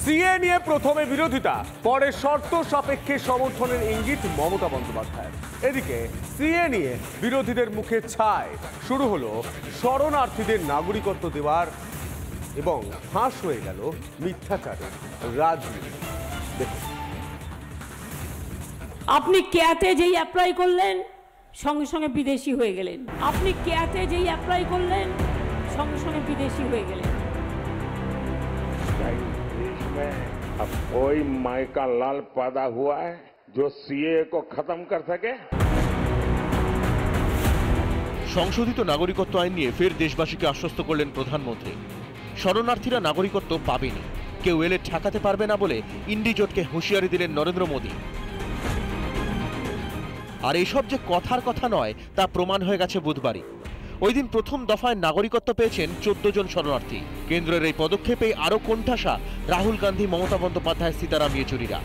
CA নিয়ে প্রথমে বিরোধিতা, পরে শর্ত সাপেক্ষে সমর্থনের ইঙ্গিত মমতা বন্দ্যোপাধ্যায়ের। এদিকে সিএ নিয়ে বিরোধীদের মুখে ছাই, শুরু হলো শরণার্থীদের নাগরিকত্ব দেওয়ার এবং ফাঁস হয়ে গেল মিথ্যাচারের রাজনীতি। দেখুন, আপনি কেয়াতে যেই অ্যাপ্লাই করলেন সঙ্গে সঙ্গে বিদেশি হয়ে গেলেন। আপনি কেয়াতে যেই অ্যাপ্লাই করলেন সঙ্গে সঙ্গে বিদেশি হয়ে গেলেন। अब कोई माई का लाल पैदा हुआ है जो सीए को खत्म कर सके। সংশোধিত নাগরিকত্ব আইন নিয়ে ফের দেশবাসীকে আশ্বস্ত করলেন প্রধানমন্ত্রী। শরণার্থীরা নাগরিকত্ব পাবেনি, কেউ এলে ঠেকাতে পারবে না বলে ইন্ডিজোটকে হুঁশিয়ারি দিলেন নরেন্দ্র মোদী। আর এসব যে কথার কথা নয় তা প্রমাণ হয়ে গেছে বুধবারই। ওই দিন প্রথম দফায় নাগরিকত্ব পেয়েছেন 14 জন শরণার্থী। কেন্দ্রের এই পদক্ষেপে আরো কোণঠাসা রাহুল গান্ধী, মমতা বন্দ্যোপাধ্যায়, সীতারাম ইয়েচুরিরা।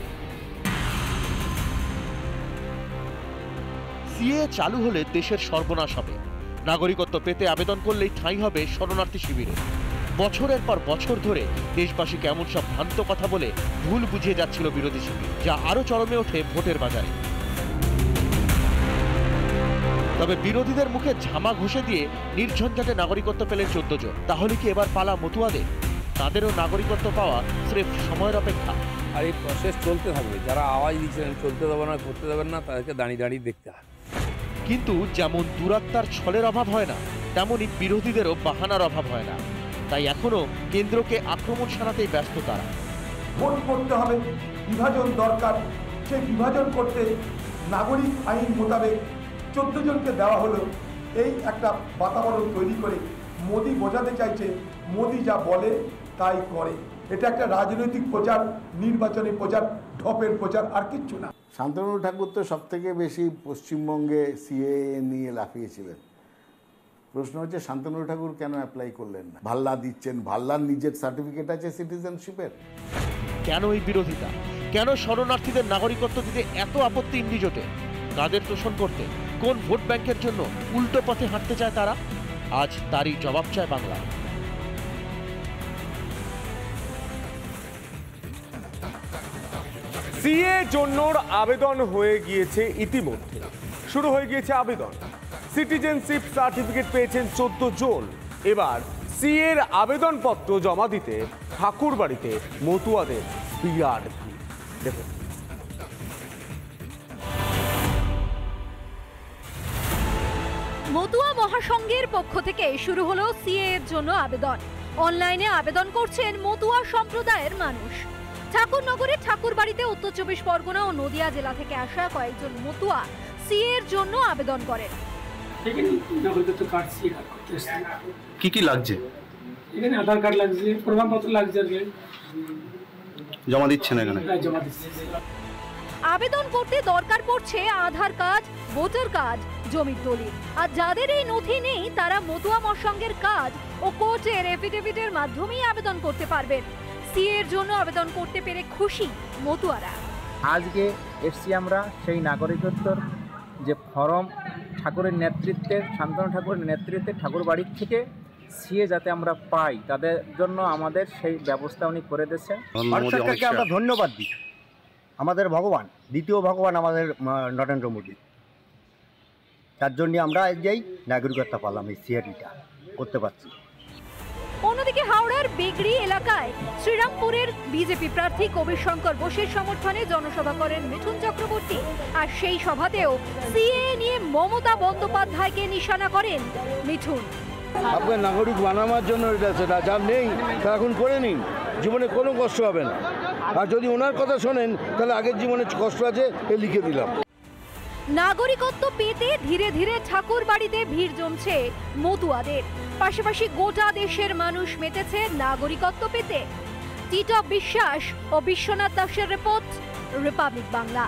সিএ চালু হলে দেশের সর্বনাশ হবে। নাগরিকত্ব পেতে আবেদন করলেই ঠাঁই হবে শরণার্থী শিবিরে। বছরের পর বছর ধরে দেশবাসীকে এমন সব ভ্রান্ত কথা বলে ভুল বুঝিয়ে যাচ্ছিল বিরোধী শিবির, যা আরো চরমে ওঠে ভোটের বাজারে। তবে বিরোধীদের মুখে ঝামা ঘষে দিয়ে নির্ঝঞ্ঝাটে নাগরিকত্ব পেলেন 14 জন। তাহলে কি এবার পালা মতুয়াদের? তাদেরও নাগরিকত্ব পাওয়া স্রেফ সময়ের অপেক্ষা। আর এই প্রসেস চলতে থাকবে। যারা আওয়াজ দিচ্ছেন চলতে দেবেন না, করতে দেবেন না, তাদেরকে দাঁড়িয়ে দাঁড়িয়ে দেখতে হবে। কিন্তু যেমন দুরাত্মার ছলের অভাব হয় না, তেমনই বিরোধীদেরও বাহানার অভাব হয় না। তাই এখনো কেন্দ্রকে আক্রমণ সারাতেই ব্যস্ত তারা। ভোট করতে হবে, বিভাজন দরকার, সেই বিভাজন করতে নাগরিক আইন মোতাবেক 14 জনকে দেওয়া হলো। এই একটা বাতাবরণ তৈরি করে মোদি বোঝাতে চাইছে মোদি যা বলে তাই করে। এটা একটা রাজনৈতিক প্রচার, নির্বাচনী প্রচার, ঢপের প্রচার, আর কিচ্ছু না। শান্তনু ঠাকুর তো সব থেকে বেশি পশ্চিমবঙ্গে সিএ নিয়ে লাফিয়েছিলেন। প্রশ্ন হচ্ছে শান্তনু ঠাকুর কেন অ্যাপ্লাই করলেন না? ভাল্লা দিচ্ছেন, ভাল্লার নিজের সার্টিফিকেট আছে সিটিজেনশিপের। কেন এই বিরোধিতা? কেন শরণার্থীদের নাগরিকত্ব দিতে এত আপত্তি ইন্ডিজোটে? কাদের তোষণ করতে? কোন ভোট ব্যাংকের জন্য উল্টো পথে হাঁটতে চায় তারা? আজ তারই জবাব চায় বাংলা। সিএ জন্যর আবেদন হয়ে গিয়েছে ইতিমধ্যে, শুরু হয়ে গিয়েছে আবেদন। সিটিজেনশিপ সার্টিফিকেট পেয়েছেন 14 জন। এবার সিএর আবেদনপত্র জমা দিতে ঠাকুরবাড়িতে মতুয়াদের বিরাট ভিড়। দেখুন, মতুয়া মহাসংঘের পক্ষ থেকে শুরু হলো সিএ এর জন্য আবেদন। অনলাইনে আবেদন করছেন মতুয়া সম্প্রদায়ের মানুষ। ঠাকুরনগরের ঠাকুরবাড়িতে উত্তর 24 পরগনা ও নদিয়া জেলা থেকে আসা কয়েকজন মতুয়া সিএ এর জন্য আবেদন করেন। কি কি লাগছে? এখানে আধার কার্ড লাগছে, প্রমাণপত্র লাগছে, জমা দিচ্ছেন এখানে? আবেদন করতে দরকার পড়ছে আধার কার্ড, ভোটার কার্ড, জমির দলিল। আর যাদের এই নথি নেই তারা মতুয়া মহাসংঘের কার্ড ও কোর্টের এফিডেভিটের মাধ্যমেই আবেদন করতে পারবেন। সিএ এর জন্য আবেদন করতে পেরে খুশি মতুয়ারা। আজকে এসছি আমরা সেই নাগরিকত্বর যে ফর্ম ঠাকুরের নেতৃত্বে, শান্তনু ঠাকুরের নেতৃত্বে ঠাকুর বাড়ির থেকে সিএ যাতে আমরা পাই, তাদের জন্য আমাদের সেই ব্যবস্থা উনি করে দিয়েছেন। সরকারকে আমরা ধন্যবাদ দিই। আমাদের ভগবান, দ্বিতীয় ভগবান আমাদের নরেন্দ্র মোদী। তার জন্য আমরা এই নাগরিকত্ব পালাম, এই সিএটা করতে পারছি। অন্যদিকে হাওড়ার বেগড়ি এলাকায় শ্রীরামপুরের বিজেপি প্রার্থী কবির শঙ্কর বোসের সমর্থনে জনসভা করেন মিঠুন চক্রবর্তী। আর সেই সভাতেও সিএ নিয়ে মমতা বন্দ্যোপাধ্যায়কে নিশানা করেন মিঠুন। আপনার নাগরিক বানানোর জন্য এটা সেটা যার নেই তা এখন করে নিন, জীবনে কোনো কষ্ট হবে না। আর যদি ওনার কথা শোনেন তাহলে আগের জীবনে কষ্ট আছে এ লিখে দিলাম। নাগরিকত্ব পেতে ধীরে ধীরে ঠাকুর বাড়িতে ভিড় জমছে মতুয়াদের। পাশাপাশি গোটা দেশের মানুষ মেতেছে নাগরিকত্ব পেতে। টিটপ বিশ্বাস ও বিশ্বনাথ দাসের রিপোর্ট, রিপাবলিক বাংলা।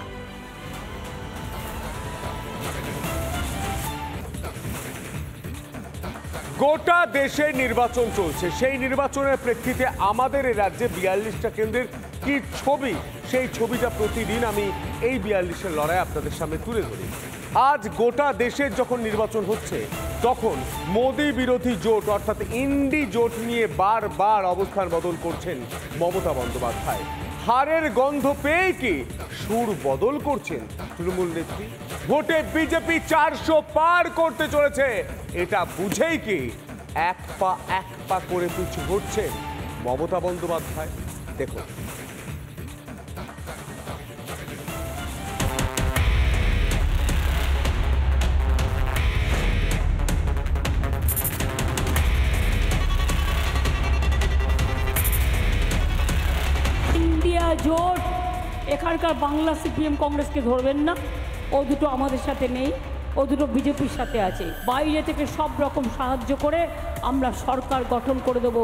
গোটা দেশে নির্বাচন চলছে, সেই নির্বাচনের প্রেক্ষিতে আমাদের এই রাজ্যে 42টা কেন্দ্রের কি ছবি, সেই ছবিটা প্রতিদিন আমি এই 42-এর লড়াই আপনাদের সামনে তুলে ধরি। আজ গোটা দেশের যখন নির্বাচন হচ্ছে তখন মোদি বিরোধী জোট অর্থাৎ ইন্ডি জোট নিয়ে বারবার অবস্থান বদল করছেন মমতা বন্দ্যোপাধ্যায়। হারের গন্ধ পেয়ে কি সুর বদল করছেন তৃণমূল নেত্রী? ভোটে বিজেপি 400 পার করতে চলেছে, এটা বুঝেই কি এক পা করে পিছু হচ্ছেন মমতা বন্দ্যোপাধ্যায়? দেখুন, ইন্ডিয়া জোট, এখানকার বাংলা সিপিএম কংগ্রেসকে ধরবেন না, ও দুটো আমাদের সাথে নেই, ও দুটো বিজেপির সাথে আছে। বাইরে থেকে সব রকম সাহায্য করে আমরা সরকার গঠন করে দেব।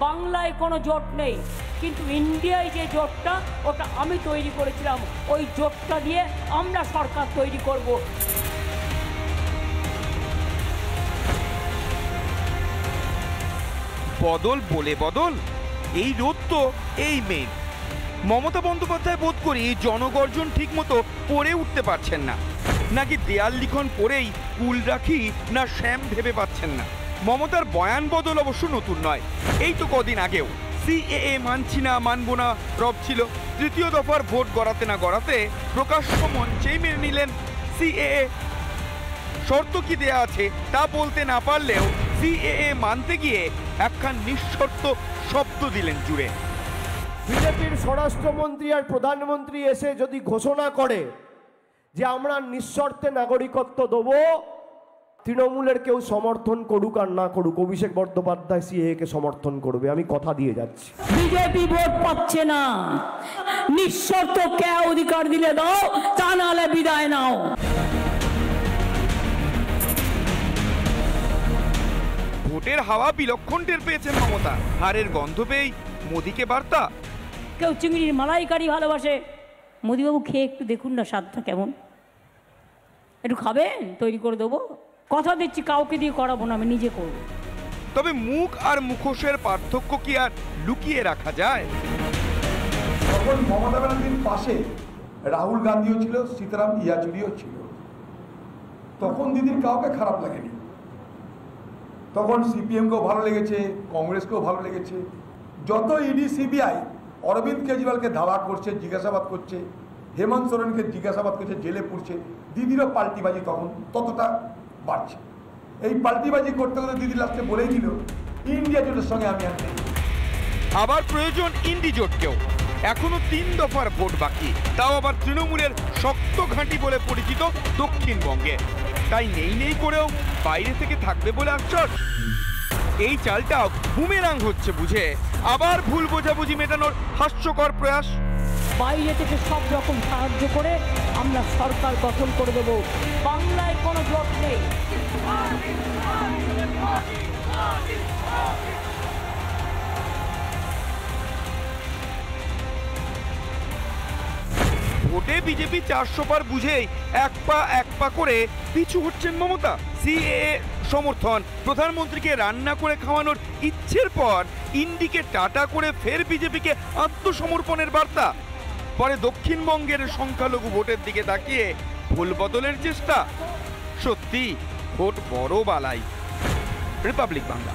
বাংলায় কোনো জোট নেই, কিন্তু ইন্ডিয়ায় যে জোটটা, ওটা আমি তৈরি করেছিলাম, ওই জোটটা দিয়ে আমরা সরকার তৈরি করব। বদল বলে বদল, এই রোদ তো এই মেঘ। মমতা বন্দ্যোপাধ্যায় বোধ করি জনগর্জন ঠিক মতো পড়ে উঠতে পারছেন না, নাকি দেয়াল লিখন পড়েই কুল রাখি না শ্যাম ভেবে পাচ্ছেন না। মমতার বয়ান বদল অবশ্য নতুন নয়, এই তো কদিন আগেও সিএএ মানছি না মানব না রব ছিল, তৃতীয় দফার ভোট গড়াতে না গড়াতে প্রকাশ্য মঞ্চেই মেনে নিলেন সিএএ। শর্ত কি দেয়া আছে তা বলতে না পারলেও সিএএ মানতে গিয়ে একখান নিঃশর্ত শব্দ দিলেন জুড়ে। বিজেপির স্বরাষ্ট্রমন্ত্রী আর প্রধানমন্ত্রী এসে যদি ঘোষণা করে যে আমরা নিঃশর্তে নাগরিকত্ব দেব, তৃণমূলের কেউ সমর্থন করুক আর না করুক, অভিষেক বন্দ্যোপাধ্যায় সিএএ কে সমর্থন করবে, আমি কথা দিয়ে যাচ্ছি। বিজেপি ভোট পাচ্ছে না, নিঃশর্ত কে অধিকার দিলে দাও, তা নাহলে বিদায় নাও। ভোটের হাওয়া বিলক্ষণ টের পেয়েছেন মমতা, হারের গন্ধ পেয়েই মোদিকে বার্তা। কেউ চিংড়ির মালাইকারি ভালোবাসে, মোদিবাবু খেয়ে একটু দেখুন না স্বাদটা কেমন, একটু খাবেন, তৈরি করে দেবো। কথা দিচ্ছি কাউকে দিয়ে করাবো না, আমি নিজে করবো। তবে মুখ আর মুখোশের পার্থক্য কি আর লুকিয়ে রাখা যায়? তখন মমতা ব্যানার্জির পাশে রাহুল গান্ধীও ছিল, সীতারাম ইয়াচুরিও ছিল। তখন দিদির কাউকে খারাপ লাগেনি, তখন সিপিএমকেও ভালো লেগেছে, কংগ্রেসকেও ভালো লেগেছে। যত ইডি সিবিআই অরবিন্দ কেজরিওয়ালকে ধাওয়া করছে, জিজ্ঞাসাবাদ করছে, হেমন্ত সোরেনকে জিজ্ঞাসাবাদ করছে, জেলে পুড়ছে, দিদিরও পাল্টিবাজি তখন ততটা বাড়ছে। এই পাল্টিবাজি করতে করতে দিদি লাস্টে বলেই দিল ইন্ডিয়া জোটের সঙ্গে আমি আর নেই। আবার প্রয়োজন ইন্ডি জোটকেও। এখনো 3 দফার ভোট বাকি, তাও আবার তৃণমূলের শক্ত ঘাঁটি বলে পরিচিত দক্ষিণবঙ্গে। তাই নেই করেও বাইরে থেকে থাকবে বলে আশ্বাস। এই চালটাও বুমেরাং হচ্ছে বুঝে আবার ভুল বোঝাবুঝি মেটানোর হাস্যকর প্রয়াস। বাইরে থেকে সব রকম সাহায্য করে আমরা সরকার গঠন করে দেব। বাংলায় কোনো জোট নেই। ভোটে বিজেপি 400 পার বুঝেই এক পা করে পিছু হচ্ছেন মমতা। সিএএ সমর্থন, প্রধানমন্ত্রীকে রান্না করে খাওয়ানোর ইচ্ছের পর ইন্ডিকে টাটা করে ফের বিজেপিকে আত্মসমর্পণের বার্তা। পরে দক্ষিণবঙ্গের সংখ্যালঘু ভোটের দিকে তাকিয়ে ভুল বদলের চেষ্টা। সত্যি ভোট বড় বালাই। রিপাবলিক বাংলা।